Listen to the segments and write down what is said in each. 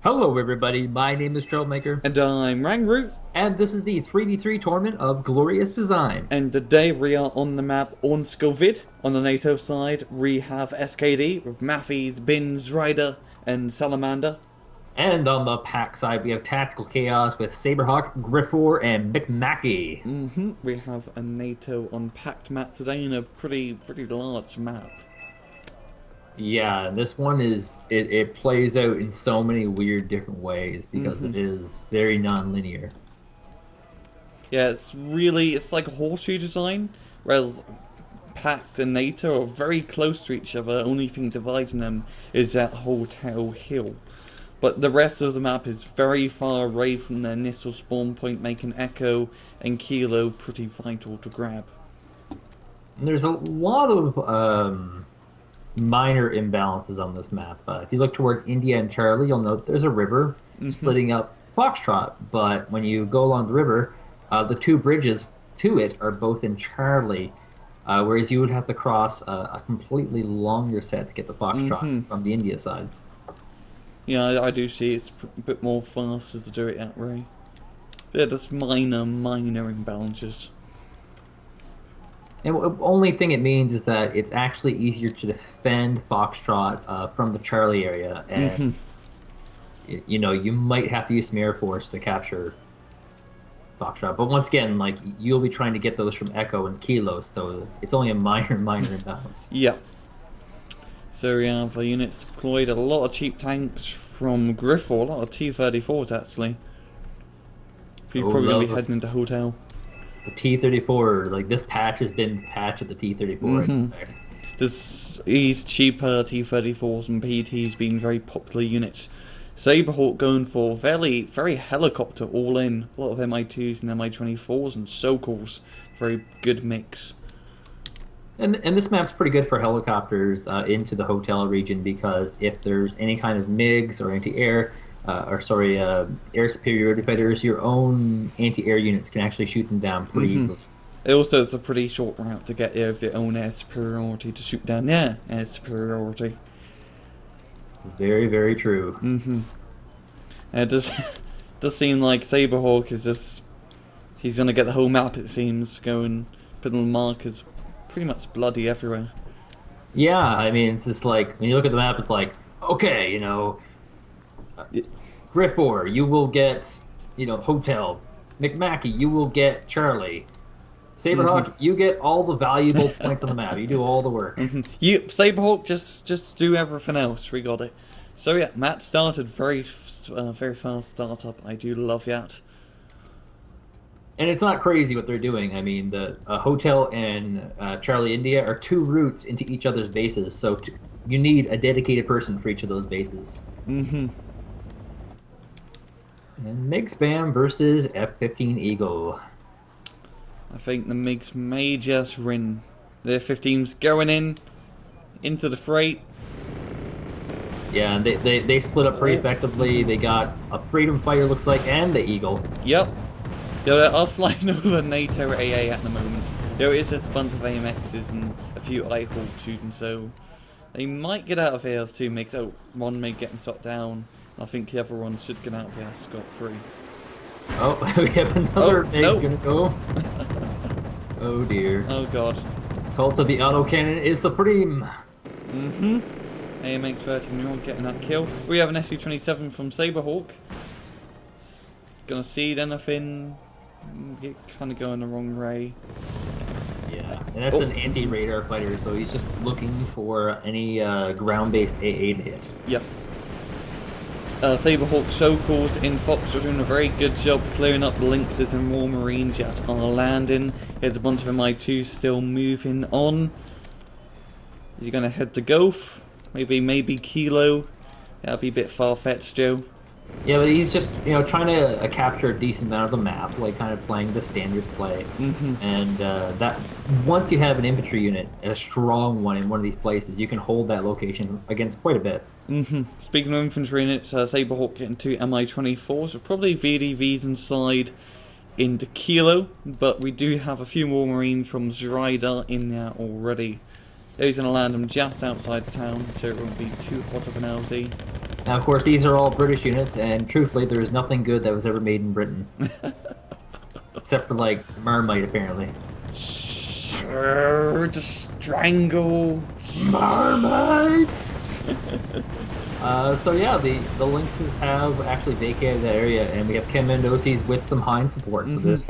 Hello, everybody. My name is Troublemaker, And I'm Rangroot, and this is the 3v3 tournament of glorious design. and today we are on the map on Scoville. On the NATO side, we have SKD with Matthes, Bin, zwieda, and Salamander. And on the Pact side, we have Tactical Chaos with Saberhawk, Griffor, and McMacky. We have a NATO on Pact map today in a pretty large map. Yeah, and this one it plays out in so many weird different ways because it is very non-linear. Yeah, it's like a horseshoe design, whereas Pact and NATO are very close to each other. The only thing dividing them is that hotel hill. But the rest of the map is very far away from their initial spawn point, making Echo and Kilo pretty vital to grab. And there's a lot of minor imbalances on this map. If you look towards India and Charlie, you'll note there's a river splitting up Foxtrot. But when you go along the river, the two bridges to it are both in Charlie, whereas you would have to cross a completely longer set to get the Foxtrot from the India side. Yeah, I do see it's a bit more faster to do it that way. But yeah, there's minor imbalances. And the only thing it means is that it's actually easier to defend Foxtrot from the Charlie area, and you might have to use some Air Force to capture Foxtrot. But once again, like you'll be trying to get those from Echo and Kilo, so it's only a minor imbalance. Yeah. So we have units deployed, a lot of cheap tanks from Griffor, a lot of T-34s actually. People probably going to be heading into hotel. The T-34, like this patch has been the patch of the T-34, I suspect. These cheaper T-34s and PTs being very popular units. Saberhawk going for very helicopter all in. A lot of Mi-2s and Mi-24s and Sokals. Very good mix. And this map's pretty good for helicopters into the hotel region because if there's any kind of MiGs or anti-air, air superiority fighters, your own anti-air units can actually shoot them down pretty easily. It also is a pretty short route to get there with your own air superiority to shoot down their air superiority. Very, very true. It does seem like Saberhawk is just... He's going to get the whole map, it seems, going, putting the markers pretty much bloody everywhere. Yeah, I mean, it's just like, when you look at the map, it's like, okay, Griffor, you will get, hotel. McMacky, you will get Charlie. Saberhawk, you get all the valuable points on the map. You do all the work. Saberhawk, just do everything else. We got it. So yeah, Matt started very fast startup. I do love that. And it's not crazy what they're doing. I mean, the hotel and Charlie India are two routes into each other's bases, so you need a dedicated person for each of those bases. And MiG Spam versus F-15 Eagle. I think the MiGs may just win. The F-15's going into the freight. Yeah, and they split up pretty effectively. They got a Freedom Fighter, looks like, and the Eagle. Yep. They are flying over NATO AA at the moment. There is just a bunch of AMXs and a few I-Hawks shooting, so they might get out of here as two MiGs. Oh, one MiG getting shot down. I think the other one should get out of here scot-free. Oh, we have another MiG gonna go. Oh dear. Oh god. Cult of the autocannon is supreme. AMX 13 getting that kill. We have an Su-27 from Saberhawk. Gonna see anything. Get kind of going the wrong way. Yeah, and that's an anti-radar fighter, so he's just looking for any ground-based AA to hit. Yep. Saberhawk Sokals in Fox are doing a very good job clearing up the Lynxes and War Marines that are landing. Here's a bunch of Mi-2s still moving on. Is he going to head to Gulf? Maybe Kilo? That'll be a bit far-fetched, Joe. Yeah, but he's just, trying to capture a decent amount of the map, like kind of playing the standard play. And that once you have an infantry unit, a strong one in one of these places, you can hold that location against quite a bit. Speaking of infantry units, Saberhawk getting two Mi-24s with probably VDVs inside into Kilo, but we do have a few more Marines from zwieda in there already. He's going to land them just outside the town, so it won't be too hot of an LZ. Now, of course, these are all British units, and truthfully, there is nothing good that was ever made in Britain. Except for, like, Marmite, apparently. Sure, to strangle Marmites! So yeah, the Lynxes have actually vacated that area, and we have Commandoses with some Hind support, so this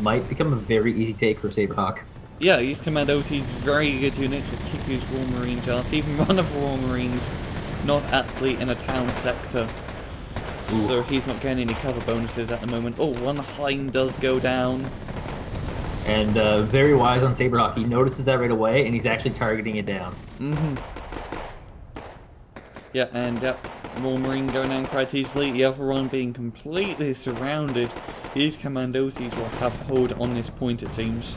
might become a very easy take for Saberhawk. Yeah, these Commandoses very good units with TP's Raw Marine just, even one of Raw Marines not actually in a town sector. So he's not getting any cover bonuses at the moment. Oh, one Hind does go down. And very wise on Saberhawk, he notices that right away, and he's actually targeting it down. Yeah, and Raw Marine going down quite easily. The other one being completely surrounded. These Commandoses will have hold on this point, it seems.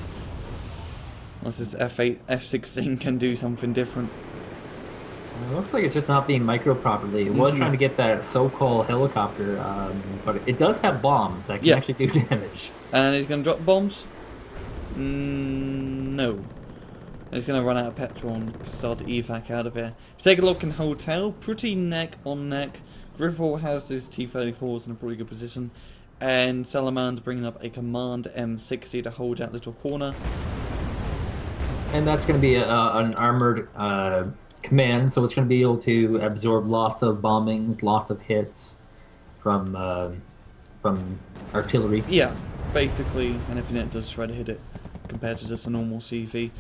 Unless this F8, F16 can do something different. It looks like it's just not being micro properly. It was trying to get that so-called helicopter, but it does have bombs that can actually do damage. And he's going to drop bombs? No. He's going to run out of petrol and start to evac out of here. If you take a look in Hotel, pretty neck on neck. Griffor has his T-34s in a pretty good position. And Salamander bringing up a Command M60 to hold that little corner. And that's going to be an armored command, so it's going to be able to absorb lots of bombings, lots of hits from artillery. Yeah, basically anything that does try to hit it compared to just a normal CV.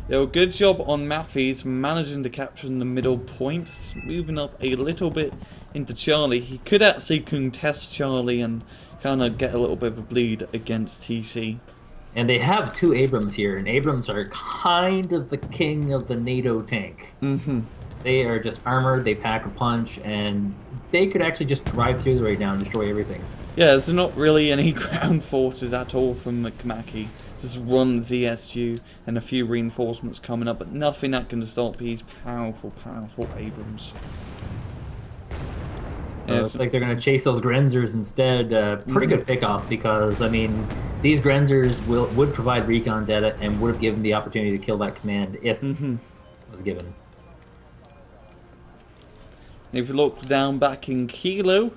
Yeah, good job on Matthes managing to capture in the middle point, moving up a little bit into Charlie. He could actually contest Charlie and kind of get a little bit of a bleed against TC. And they have two Abrams here, and Abrams are kind of the king of the NATO tank. They are just armored, they pack a punch, and they could actually just drive through right now and destroy everything. Yeah, there's not really any ground forces at all from McMacky. Just one ZSU and a few reinforcements coming up, but nothing that can stop these powerful, powerful Abrams. Looks like they're going to chase those Grenzers instead. Pretty good pickoff because, I mean, these Grenzers would provide recon data and would have given the opportunity to kill that command if it was given. If you look down back in Kilo,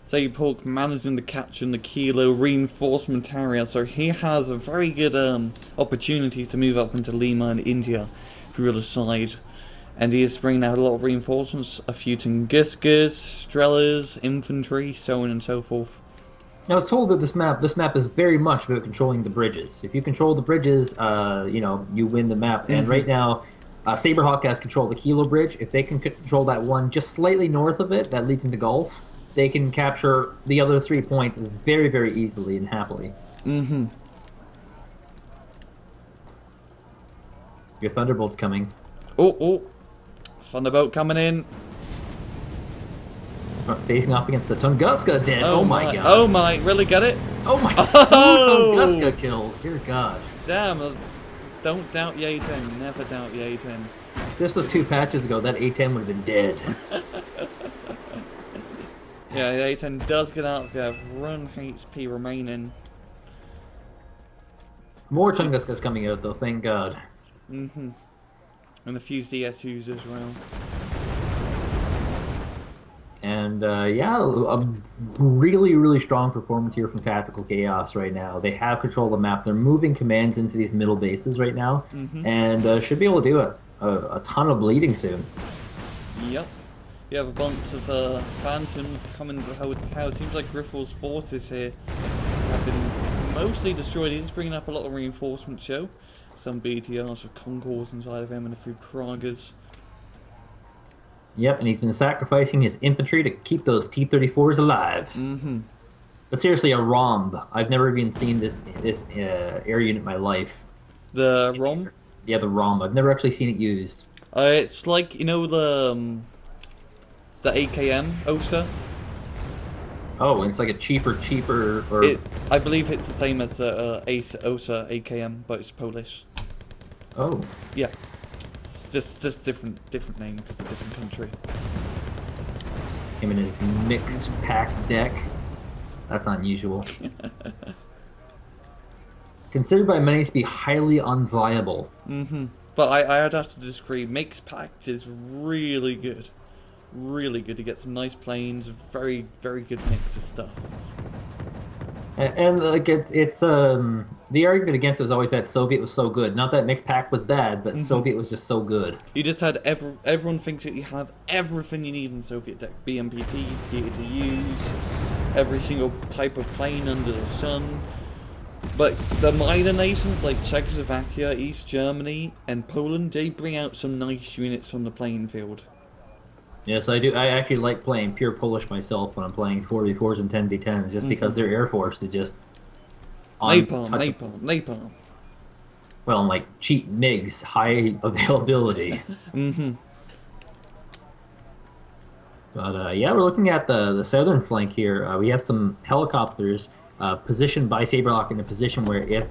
Saberhawk managing to capture in the Kilo reinforcement area, so he has a very good opportunity to move up into Lima and India through the other side. And he is bringing out a lot of reinforcements, a few Tunguskas, Strellas, infantry, so on and so forth. Now, I was told that this map is very much about controlling the bridges. If you control the bridges, you win the map. And right now, Saberhawk has control of the Kilo Bridge. If they can control that one just slightly north of it, that leads into Gulf, they can capture the other 3 points very, very easily and happily. Your Thunderbolt's coming. Oh. Thunderbolt coming in. Facing off against the Tunguska dead. Oh my god. Oh my, really get it? Oh my god. Tunguska kills. Dear god. Damn. Don't doubt the A10. Never doubt the A10. If this was 2 patches ago, that A10 would have been dead. Yeah, the A10 does get out there. Run HP remaining. More Tunguskas coming out though, thank god. And a few CSUs as well. And a really, really strong performance here from Tactical Chaos right now. They have control of the map. They're moving commands into these middle bases right now, and should be able to do a ton of bleeding soon. Yep. You have a bunch of Phantoms coming to the hotel. It seems like Griffor's forces here have been mostly destroyed. He's bringing up a lot of reinforcement show. Some BTRs with Concours inside of him and a few Pragas. Yep, and he's been sacrificing his infantry to keep those T-34s alive. But seriously, a rhomb. I've never even seen this air unit in my life. The rhomb? Yeah, the rhomb. I've never actually seen it used. It's like, you know, the AKM OSA? Oh, it's like a cheaper, or... I believe it's the same as the OSA AKM, but it's Polish. Oh. Yeah. It's just different name because of a different country. Him and his mixed Pact deck. That's unusual. Considered by many to be highly unviable. But I'd have to disagree. Mixed Pact is really good. Really good. You get some nice planes, very, very good mix of stuff. And like the argument against it was always that Soviet was so good. Not that Mixed Pact was bad, but Soviet was just so good. You just had everyone thinks that you have everything you need in Soviet tech. BMPTs, CATUs, every single type of plane under the sun. But the minor nations like Czechoslovakia, East Germany, and Poland, they bring out some nice units on the playing field. Yes, I do. I actually like playing pure Polish myself when I'm playing 4v4s and 10v10s, just because their air force is just napalm. Well, and like cheap MiGs, high availability. But yeah, we're looking at the southern flank here. We have some helicopters positioned by Saberhawk in a position where if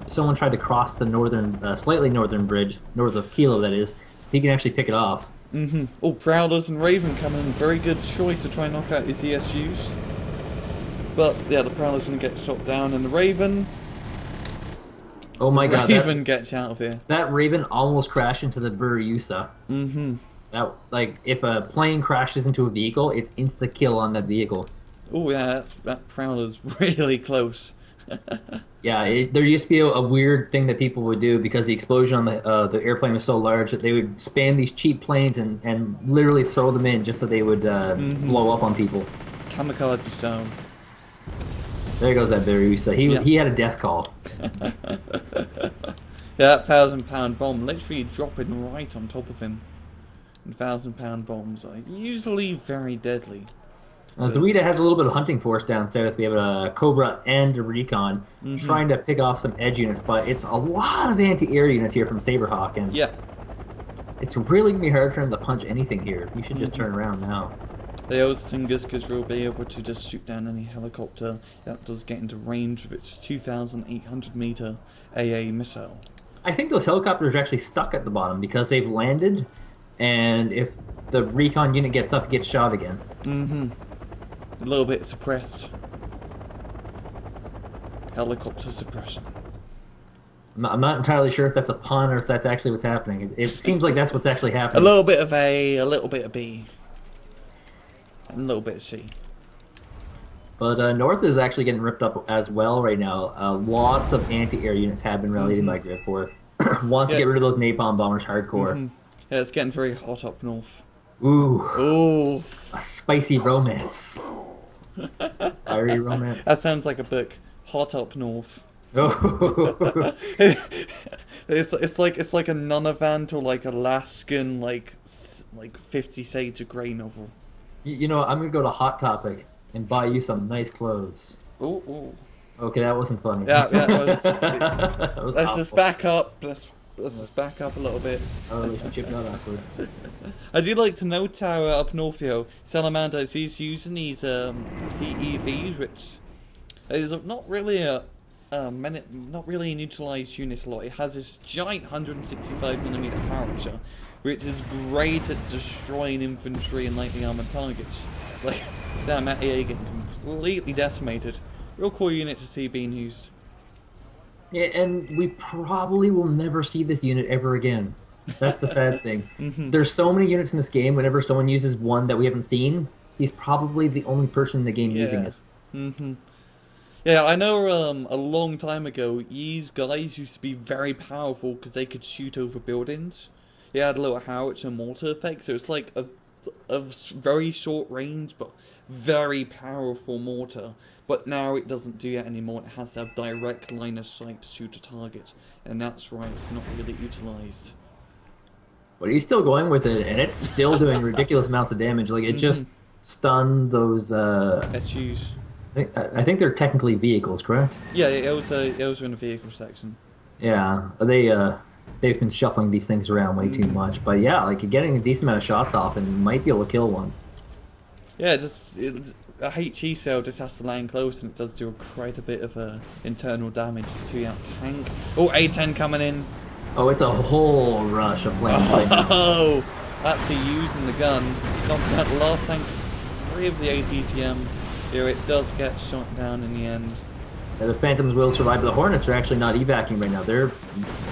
someone tried to cross the northern, slightly northern bridge, north of Kilo, that is, he can actually pick it off. Oh, Prowlers and Raven coming in. Very good choice to try and knock out these ESUs. But yeah, the Prowler's going to get shot down, and the Raven. Oh my god! Raven gets out of here. That Raven almost crashed into the Buryusa. That, like, if a plane crashes into a vehicle, it's insta kill on that vehicle. Oh yeah, that Prowler's really close. Yeah, there used to be a weird thing that people would do because the explosion on the airplane was so large that they would span these cheap planes and literally throw them in just so they would blow up on people. Kamikaze zone. There goes that Berusa. He had a death call. Yeah, that 1,000-pound bomb literally dropping right on top of him. And 1,000-pound bombs are usually very deadly. Zwieda has a little bit of hunting force down south. We have a Cobra and a Recon trying to pick off some edge units, but it's a lot of anti-air units here from Saberhawk, and it's really going to be hard for him to punch anything here. You should just turn around now. The Tunguskis will be able to just shoot down any helicopter that does get into range of its 2,800-meter AA missile. I think those helicopters are actually stuck at the bottom because they've landed, and if the Recon unit gets up, he gets shot again. A little bit suppressed. Helicopter suppression. I'm not entirely sure if that's a pun or if that's actually what's happening. It seems like that's what's actually happening. A little bit of A, a little bit of B, and a little bit of C. But North is actually getting ripped up as well right now. Lots of anti-air units have been rallied by Griffor. Wants to get rid of those napalm bombers hardcore. Yeah, it's getting very hot up north. Ooh. A spicy romance. Fiery romance. That sounds like a book. Hot up north. Oh. it's like a Nunavut or like Alaskan like 50 Shades of Grey novel. You know, I'm gonna go to Hot Topic and buy you some nice clothes. Ooh. Okay, that wasn't funny. Yeah, let's just back up. Let's just back up a little bit. Oh, we should chip that awkward. I do like to note how up north, Salamander is using these CEVs, which is not really not really a neutralized unit a lot. It has this giant 165mm howitzer, which is great at destroying infantry and lightly armored targets. Like, damn, that AA getting completely decimated. Real cool unit to see being used. Yeah, and we probably will never see this unit ever again. That's the sad thing. There's so many units in this game, whenever someone uses one that we haven't seen, he's probably the only person in the game using it. Yeah, I know a long time ago, these guys used to be very powerful because they could shoot over buildings. They had a little howitzer mortar effect, so it's like a very short range, but very powerful mortar. But now it doesn't do that anymore. It has to have direct line of sight to shoot a target, and that's right, it's not really utilized. But he's still going with it, and it's still doing ridiculous amounts of damage. Like, it just stunned those SUs. I think they're technically vehicles, correct? Yeah, it was in the vehicle section. Yeah, they've been shuffling these things around way too much. But yeah, like, you're getting a decent amount of shots off, and you might be able to kill one. Yeah, a HE cell just has to land close, and it does do quite a bit of internal damage to that tank. Oh, A10 coming in. Oh, it's a whole rush of planes right now. Oh, that's a using the gun. Knocking out the last tank. 3 of the ATGM. Here it does get shot down in the end. The Phantoms will survive, but the Hornets are actually not evacuating right now. They're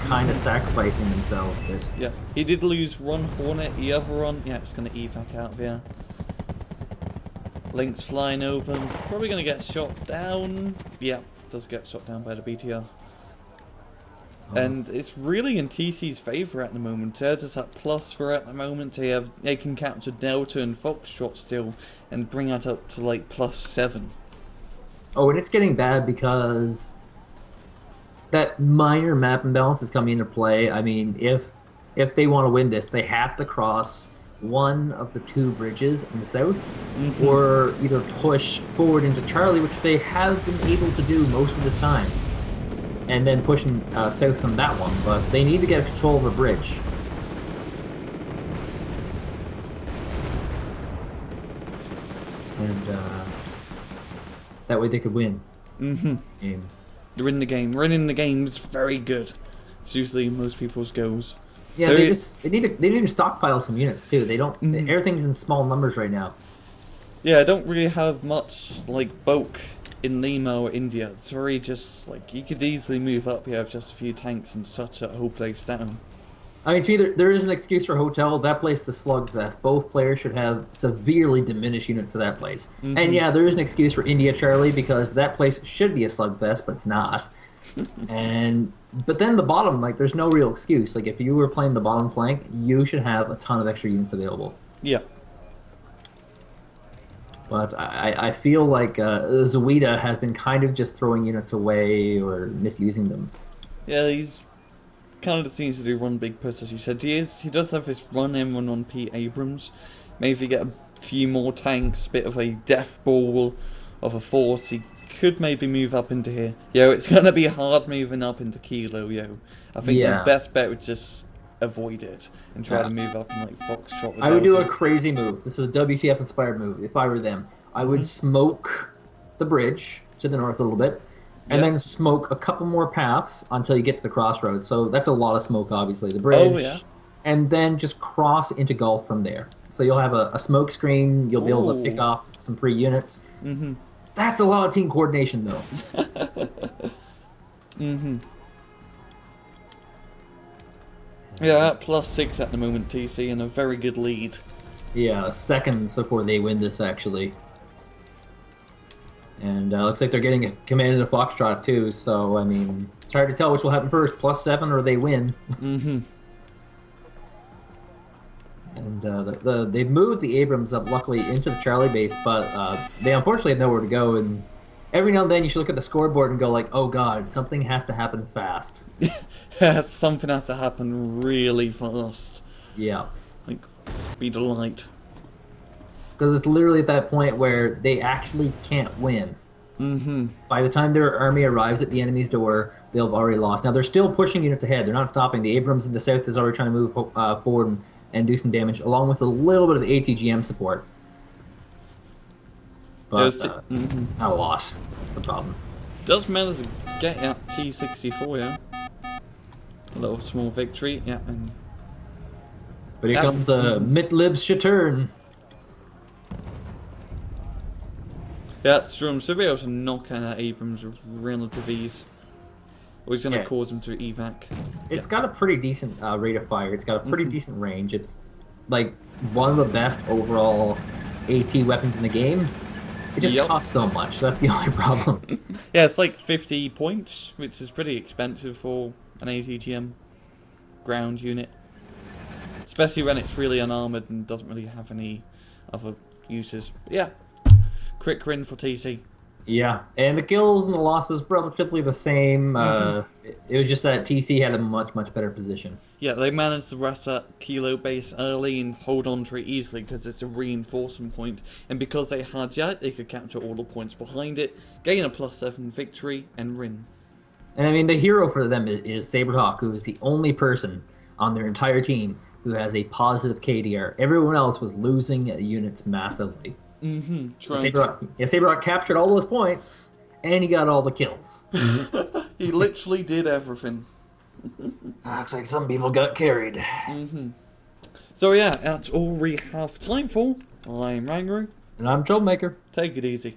kind of sacrificing themselves. Yeah, he did lose one Hornet, the other one, yeah, it's going to evac out there. Link's flying over, probably going to get shot down. Yeah, does get shot down by the BTR. And it's really in TC's favour at the moment. They're just at plus for at the moment. They can capture Delta and Foxtrot still and bring that up to like +7. Oh, and it's getting bad because that minor map imbalance is coming into play. I mean, if they want to win this, they have to cross one of the two bridges in the south, or either push forward into Charlie, which they have been able to do most of this time, and then pushing south from that one. But they need to get control of a bridge. And that way they could win. Game. They're in the game. Winning the game's very good. It's usually most people's goals. Yeah, they need to stockpile some units too. They don't. Everything's in small numbers right now. Yeah, I don't really have much like bulk in Lima or India. It's very just like you could easily move up here with just a few tanks and such a whole place down. I mean, to me, there is an excuse for Hotel. That place is slugfest. Both players should have severely diminished units to that place. And yeah, there is an excuse for India Charlie because that place should be a slugfest, but it's not. But then the bottom, like, there's no real excuse. Like, if you were playing the bottom flank, you should have a ton of extra units available. Yeah. But I feel like zwieda has been kind of just throwing units away or misusing them. Yeah, he's kind of just needs to do one big push, as you said. He does have this run M1 on P. Abrams. Maybe if he get a few more tanks, bit of a death ball of a force, he could maybe move up into here. Yo, it's going to be hard moving up into Kilo, yo. I think the best bet would just avoid it and try to move up in like Foxtrot. I would do a crazy move. This is a WTF inspired move. If I were them, I would smoke the bridge to the north a little bit, and then smoke a couple more paths until you get to the crossroads. So that's a lot of smoke, obviously. The bridge, and then just cross into Gulf from there. So you'll have a smoke screen. You'll be able to pick off some free units. That's a lot of team coordination, though. Yeah, at +6 at the moment, TC, and a very good lead. Yeah, seconds before they win this, actually. And looks like they're getting a command into Foxtrot, too. So, I mean, it's hard to tell which will happen first, +7 or they win. And they've moved the Abrams up, luckily, into the Charlie base, but they unfortunately have nowhere to go. And every now and then you should look at the scoreboard and go like, oh god, something has to happen fast. Yeah, something has to happen really fast. Yeah. Like, speed of light. Because it's literally at that point where they actually can't win. By the time their army arrives at the enemy's door, they'll have already lost. Now, they're still pushing units ahead. They're not stopping. The Abrams in the south is already trying to move forward and do some damage, along with a little bit of ATGM support. But not a lot. That's the problem. Does manage to get out T64, yeah? A little small victory, yeah. But here comes Mitlib's Shaturn. Yeah, that's true. Should be able to knock out Abrams with relative ease. Or he's going to cause him to evac. It's got a pretty decent rate of fire. It's got a pretty decent range. It's like one of the best overall AT weapons in the game. It just costs so much. That's the only problem. Yeah, it's like 50 points, which is pretty expensive for an ATGM ground unit. Especially when it's really unarmored and doesn't really have any other uses. But yeah, quick win for TC. Yeah, and the kills and the losses relatively the same. It was just that TC had a much better position. Yeah, they managed to rush that Kilo base early and hold on to it easily because it's a reinforcement point. And because they had that, they could capture all the points behind it, gain a +7 victory, and win. And I mean, the hero for them is Saberhawk, who is the only person on their entire team who has a positive KDR. Everyone else was losing units massively. Saberhawk captured all those points, and he got all the kills. He literally did everything. Looks like some people got carried. So yeah, that's all we have time for. I'm Rangru. And I'm Troublemaker. Take it easy.